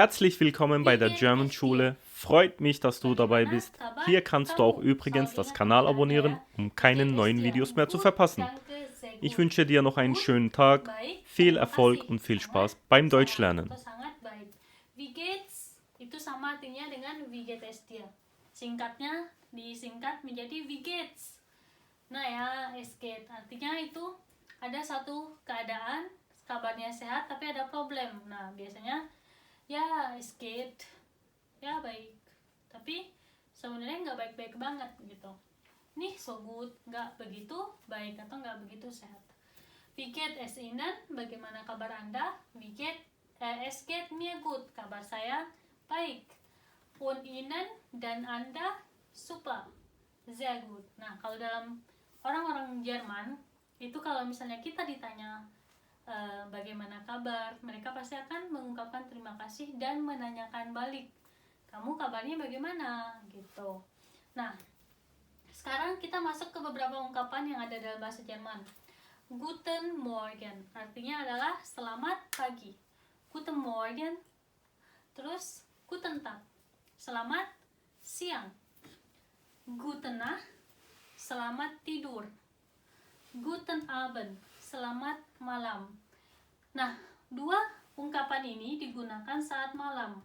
Herzlich willkommen bei der German Schule. Freut mich, dass du dabei bist. Hier kannst du auch übrigens das Kanal abonnieren, um keine neuen Videos mehr zu verpassen. Ich wünsche dir noch einen schönen Tag, viel Erfolg und viel Spaß beim Deutschlernen. Sangat baik. Wie geht's itu sama artinya dengan wie geht es dir. Singkatnya disingkat menjadi wie geht's. Nah ya, es geht artinya itu ada satu keadaan kabarnya sehat tapi ada problem. Nah biasanya ya es geht, ya baik, tapi sebenarnya nggak baik-baik banget gitu. Nih so good, nggak begitu baik atau nggak begitu sehat. Wie geht es Ihnen? Bagaimana kabar Anda? Es geht mir gut. Kabar saya baik. Und Ihnen dan Anda super. Sehr gut. Nah, kalau dalam orang-orang Jerman itu kalau misalnya kita ditanya bagaimana kabar, mereka pasti akan mengungkapkan terima kasih dan menanyakan balik, kamu kabarnya bagaimana gitu. Nah, sekarang kita masuk ke beberapa ungkapan yang ada dalam bahasa Jerman. Guten Morgen artinya adalah selamat pagi. Guten Morgen. Terus Guten Tag, selamat siang. Gute Nacht, selamat tidur. Guten Abend, selamat malam. Nah, dua ungkapan ini digunakan saat malam.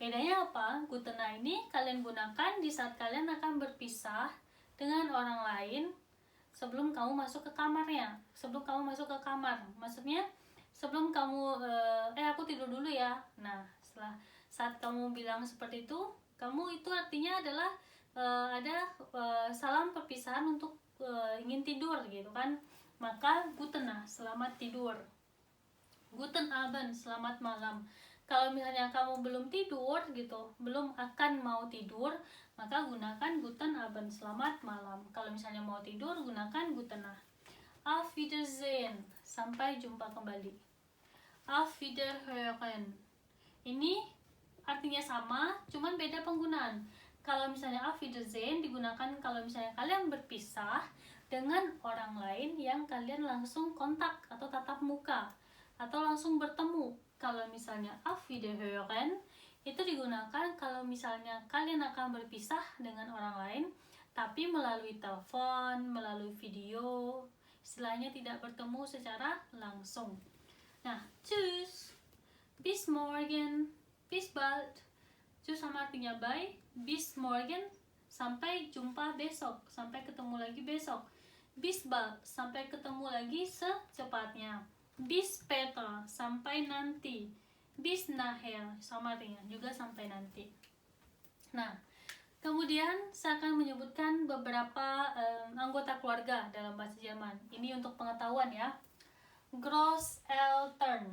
Bedanya apa? Guten Nacht ini kalian gunakan di saat kalian akan berpisah dengan orang lain sebelum kamu masuk ke kamarnya. Sebelum kamu masuk ke kamar. Maksudnya sebelum kamu aku tidur dulu ya. Nah, setelah saat kamu bilang seperti itu, kamu itu artinya adalah ada salam perpisahan untuk ingin tidur gitu kan. Maka Guten Nacht, selamat tidur. Guten Abend, selamat malam. Kalau misalnya kamu belum tidur gitu, belum akan mau tidur, maka gunakan Guten Abend, selamat malam. Kalau misalnya mau tidur, gunakan Guten Nacht. Auf Wiedersehen, sampai jumpa kembali. Auf Wiederhören, ini artinya sama, cuman beda penggunaan. Kalau misalnya Auf Wiedersehen digunakan kalau misalnya kalian berpisah dengan orang lain yang kalian langsung kontak atau tatap muka atau langsung bertemu. Kalau misalnya Auf Wiederhören itu digunakan kalau misalnya kalian akan berpisah dengan orang lain tapi melalui telepon, melalui video, istilahnya tidak bertemu secara langsung. Nah, tschüss, bis morgen, bis bald. Tschüss sama artinya bye, bis morgen sampai jumpa besok, sampai ketemu lagi besok. Bis bald sampai ketemu lagi secepatnya. Bis später sampai nanti. Bis nachher sama artinya juga sampai nanti. Nah, kemudian saya akan menyebutkan beberapa anggota keluarga dalam bahasa Jerman. Ini untuk pengetahuan ya. Großeltern.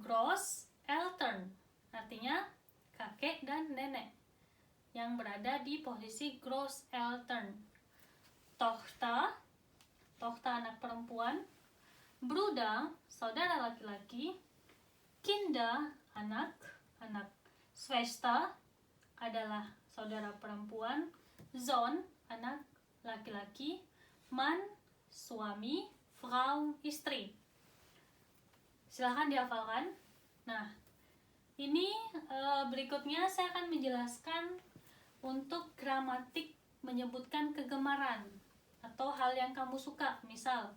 Großeltern artinya kakek dan nenek yang berada di posisi Großeltern. Tochter, anak perempuan. Bruder, saudara laki-laki. Kinder, anak. Schwester adalah saudara perempuan. Sohn, anak laki-laki. Mann, suami. Frau, istri. Silahkan dihafalkan. Nah, ini berikutnya saya akan menjelaskan untuk gramatik menyebutkan kegemaran atau hal yang kamu suka. Misal,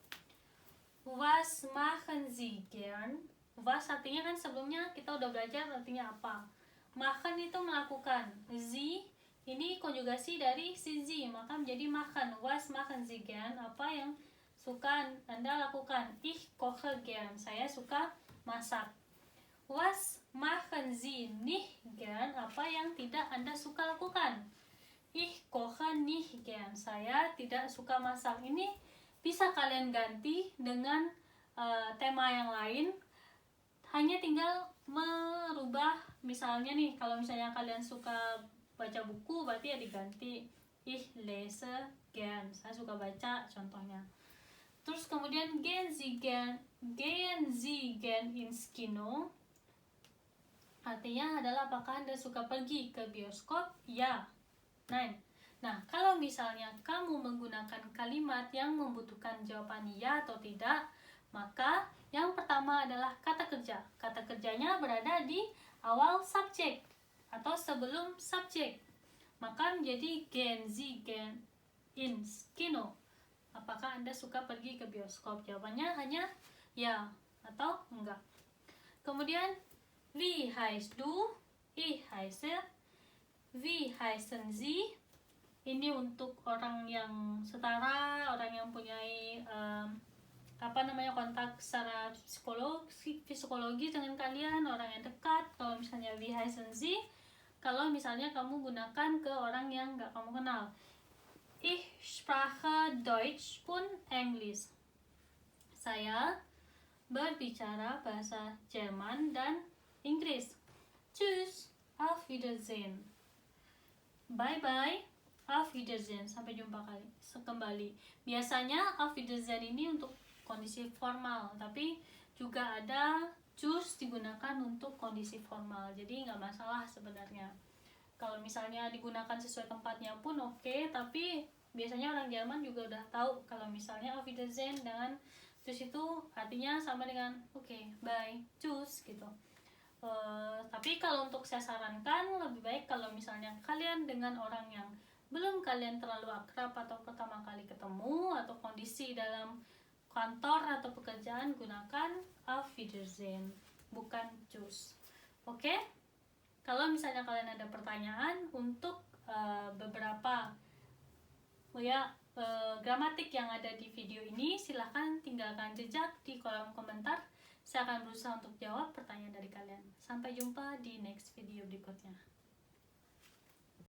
was machen Sie gern? Was artinya kan sebelumnya kita udah belajar artinya apa. Machen itu melakukan. Sie ini konjugasi dari si Sie, maka menjadi machen. Was machen Sie gern? Apa yang suka Anda lakukan? Ich koche gern. Saya suka masak. Was machen Sie nicht gern? Apa yang tidak Anda suka lakukan? Ich koche nicht gern. Saya tidak suka masak. Ini bisa kalian ganti dengan tema yang lain. Hanya tinggal merubah, misalnya nih, kalau misalnya kalian suka baca buku, berarti ya diganti ich lese gern. Saya suka baca, contohnya. Terus kemudian gehen Sie gern ins Kino. Artinya adalah apakah Anda suka pergi ke bioskop? Ya. Nah, kalau misalnya kamu menggunakan kalimat yang membutuhkan jawaban ya atau tidak, maka Yang pertama adalah kata kerja. Kata kerjanya berada di awal subjek atau sebelum subjek. Maka menjadi gehen Sie gern ins Kino. Apakah Anda suka pergi ke bioskop? Jawabannya hanya ya atau enggak. Kemudian, wie heißt du? Ich heiße. Wie heißen Sie? Ini untuk orang yang setara, orang yang punya kontak secara psikologi dengan kalian, orang yang dekat. Kalau misalnya wie heißen Sie, kalau misalnya kamu gunakan ke orang yang nggak kamu kenal. Ich spreche Deutsch und Englisch. Saya berbicara bahasa Jerman dan Inggris. Tschüss, auf Wiedersehen. Bye bye, auf Wiedersehen. Sampai jumpa kembali. Biasanya auf Wiedersehen ini untuk kondisi formal, tapi juga ada tschüss digunakan untuk kondisi formal. Jadi nggak masalah sebenarnya. Kalau misalnya digunakan sesuai tempatnya pun oke, tapi biasanya orang Jerman juga udah tahu kalau misalnya auf Wiedersehen dengan tschüss itu artinya sama dengan oke, bye, tschüss gitu. Tapi kalau untuk saya sarankan lebih baik kalau misalnya kalian dengan orang yang belum kalian terlalu akrab atau pertama kali ketemu atau kondisi dalam kantor atau pekerjaan, gunakan auf Wiedersehen, bukan tschüss. Oke? Kalau misalnya kalian ada pertanyaan untuk beberapa gramatik yang ada di video ini, silahkan tinggalkan jejak di kolom komentar. Saya akan berusaha untuk jawab pertanyaan dari kalian. Sampai jumpa di next video berikutnya.